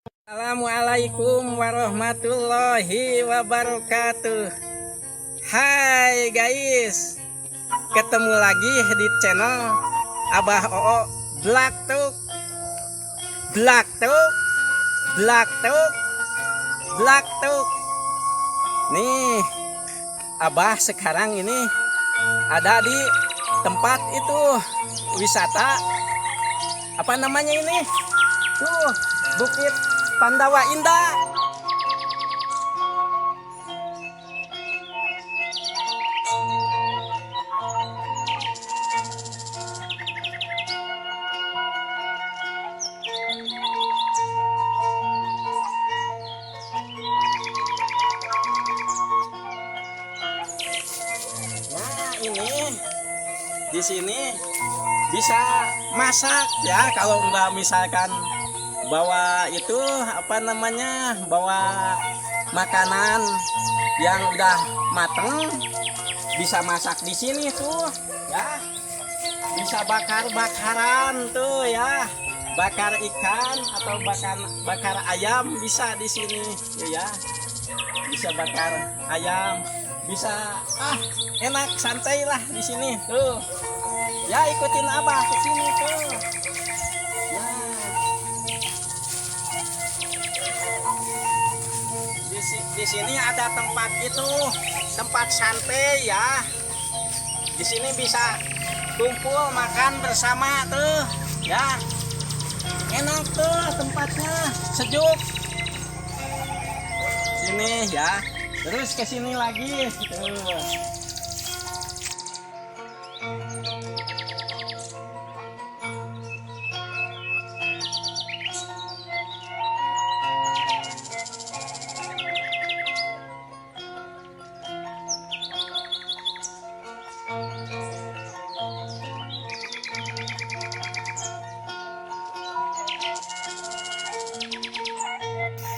Assalamualaikum warahmatullahi wabarakatuh. Hai guys, ketemu lagi di channel Abah Oo. Blak tuk, blak tuk, blak tuk, blak tuk. Nih, Abah sekarang ini ada di tempat itu wisata. Apa namanya ini? Tuh, Bukit Pandawa Indah. Nah, ini di sini bisa masak ya, kalau mbak misalkan bawa itu apa namanya, bawa makanan yang udah mateng, bisa masak di sini tuh ya, bisa bakar-bakaran tuh ya, bakar ikan atau bakar ayam bisa di sini ya, bisa bakar ayam, bisa enak santai lah di sini tuh ya. Ikutin Abah ke sini tuh. Di sini ada tempat itu, tempat santai ya. Di sini bisa kumpul makan bersama tuh ya. Enak tuh tempatnya, sejuk. Sini ya. Terus ke sini lagi tuh.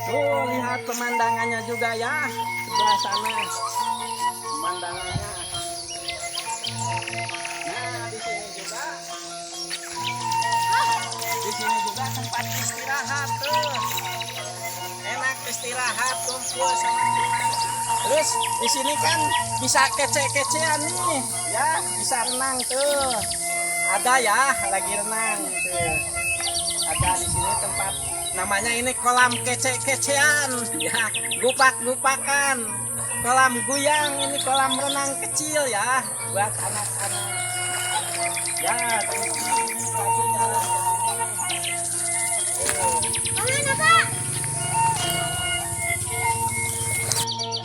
Tuh, lihat pemandangannya juga ya, sebelah sana pemandangannya. Nah, di sini juga tempat istirahat tuh, enak istirahat, kumpul sama teman. Terus di sini kan bisa kece-kecean nih ya, bisa renang tuh, ada ya lagi renang tuh, ada di sini tempat namanya ini kolam kece-kecean ya, gupak-gupakan, kolam guyang, ini kolam renang kecil ya buat anak-anak ya.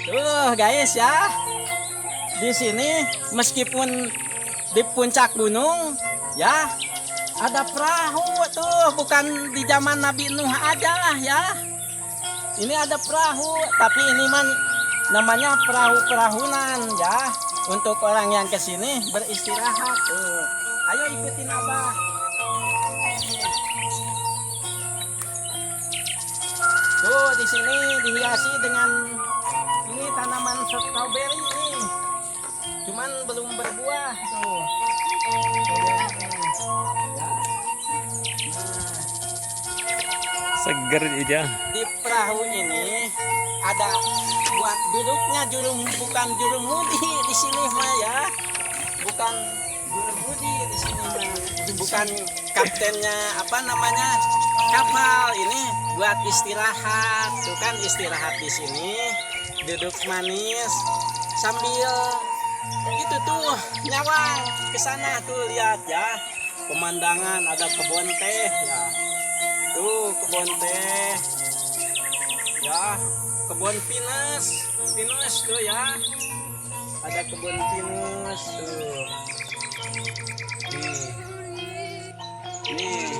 Tuh guys ya, di sini meskipun di puncak gunung ya, ada perahu tuh, bukan di zaman Nabi Nuh aja ya. Ini ada perahu, tapi ini namanya perahu-perahunan ya, untuk orang yang kesini beristirahat tuh. Ayo ikutin Abah. Tuh di sini dihiasi dengan ini tanaman stroberi ini, cuman belum berbuah tuh. Seger aja. Di perahu ini ada buat duduknya, bukan jurumudi di sini mah ya, bukan jurumudi di sini mah, bukan kaptennya apa namanya kapal, ini buat istirahat tuh kan, istirahat di sini, duduk manis sambil itu tuh nyawang ke sana tuh, lihat ya pemandangan, ada kebun teh ya. Tuh kebun teh ya, kebun pinus tuh ya, ada kebun pinus tuh. Nih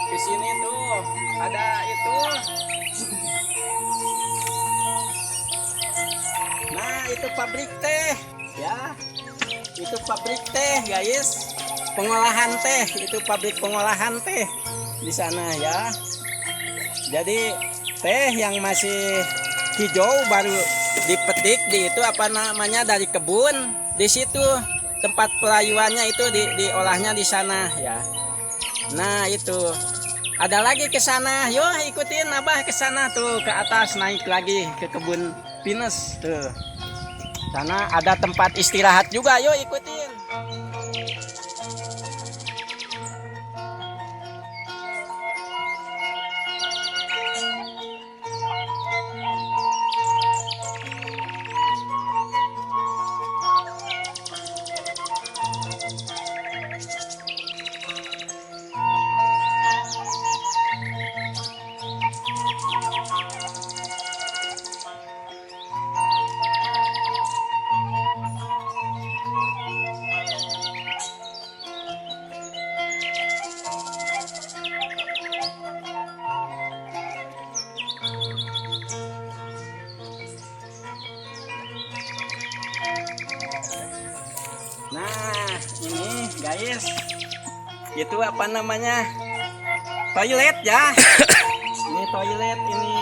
di sini tuh ada itu. Nah itu pabrik teh ya, itu pabrik teh guys, pengolahan teh, itu pabrik pengolahan teh di sana ya. Jadi teh yang masih hijau baru dipetik di itu apa namanya, dari kebun, di situ tempat pelayuannya itu diolahnya di sana ya. Nah itu Ada lagi ke sana. Yuk ikutin Abah ke sana tuh, ke atas naik lagi ke kebun pinus tuh. Sana ada tempat istirahat juga. Yuk ikutin. Nah, ini guys, itu apa namanya? Toilet ya. Ini toilet ini.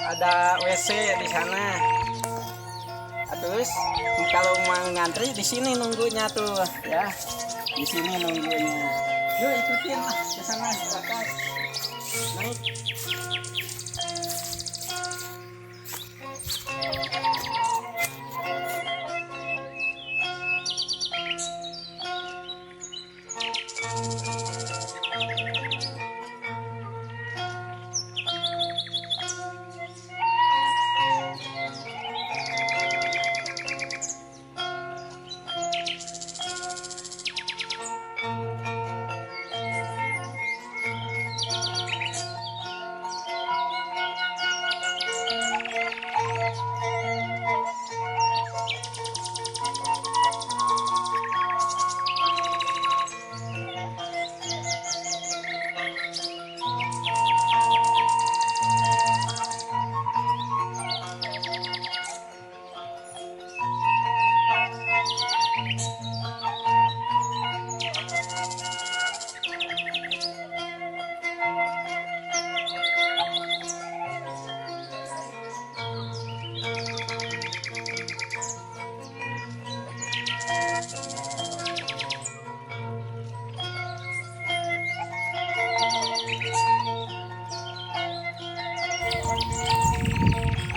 Ada WC di sana. Terus kalau mau ngantri di sini nunggunya tuh, ya. Di sini nunggunya. Yuk ikutin lah ke sana ke atas. Naik.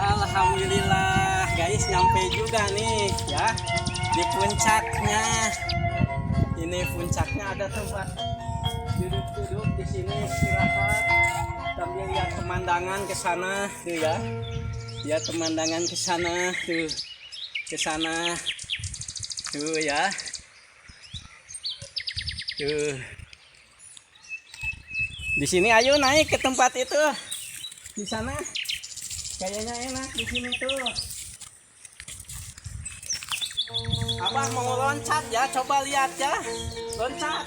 Alhamdulillah guys, nyampe juga nih ya di puncaknya. Ini puncaknya, ada tempat duduk-duduk di sini istirahat sambil lihat pemandangan ke sana tuh ya. Lihat pemandangan ke sana tuh. Ke sana tuh ya. Tuh. Di sini ayo naik ke tempat itu. Di sana kayaknya enak di sini tuh. Abah mau loncat ya, coba lihat ya. Loncat.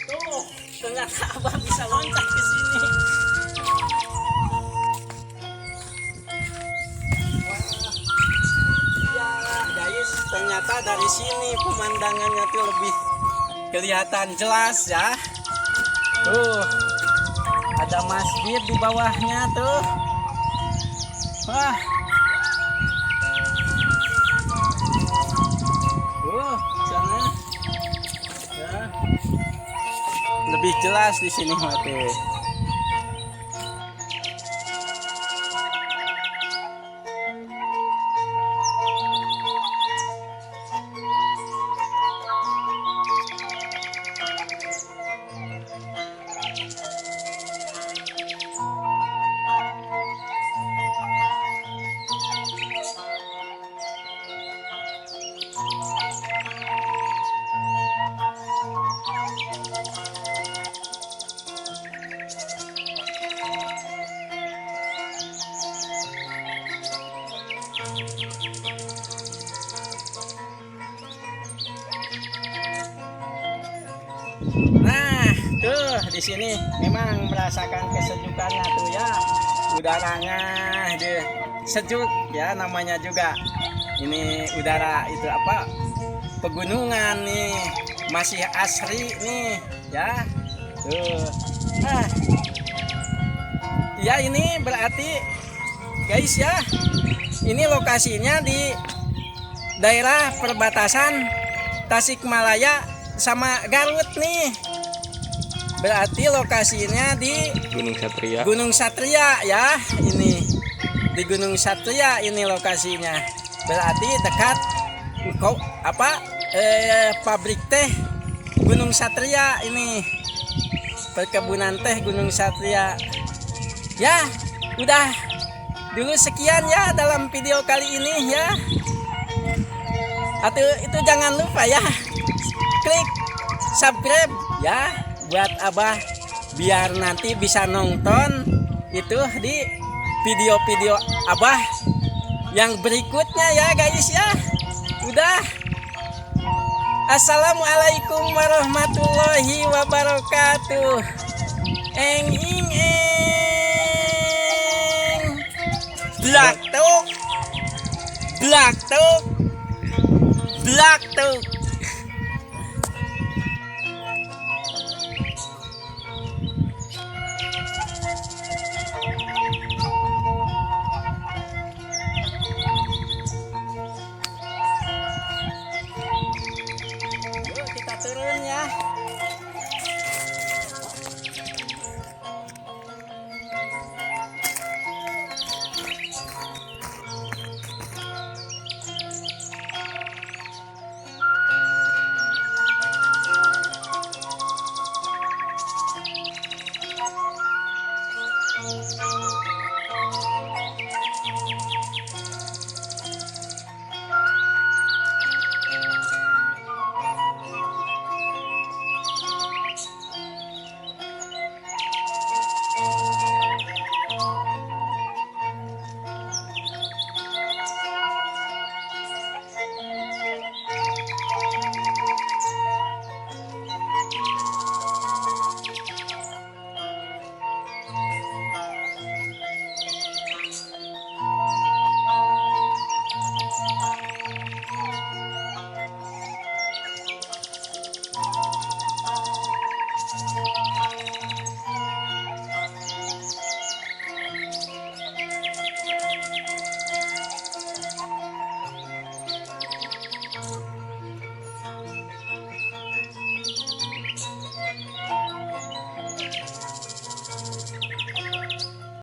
Tuh, ternyata Abah bisa loncat ke sini. Ya, guys, ternyata dari sini pemandangannya tuh lebih kelihatan jelas ya. Tuh, ada masjid di bawahnya tuh. Wah. Sana. Ya. Lebih jelas di sini mati. Nah, tuh di sini memang merasakan kesejukannya tuh ya. Udaranya deh sejuk ya, namanya juga. Ini udara itu apa? Pegunungan nih, masih asri nih ya. Tuh. Nah. Ya ini berarti guys ya, ini lokasinya di daerah perbatasan Tasikmalaya sama Garut nih. Berarti lokasinya di Gunung Satria. Gunung Satria ya. Ini di Gunung Satria ini lokasinya. Berarti dekat pabrik teh Gunung Satria ini. Perkebunan teh Gunung Satria. Ya, udah dulu sekian ya dalam video kali ini ya. Atau itu jangan lupa ya klik subscribe ya buat Abah biar nanti bisa nonton itu di video-video Abah yang berikutnya ya guys ya. Udah. Assalamualaikum warahmatullahi wabarakatuh. Eng ing eng. Blak tuk. Blak tuk. Blak tuk. Yuk kita turun ya. Thank you.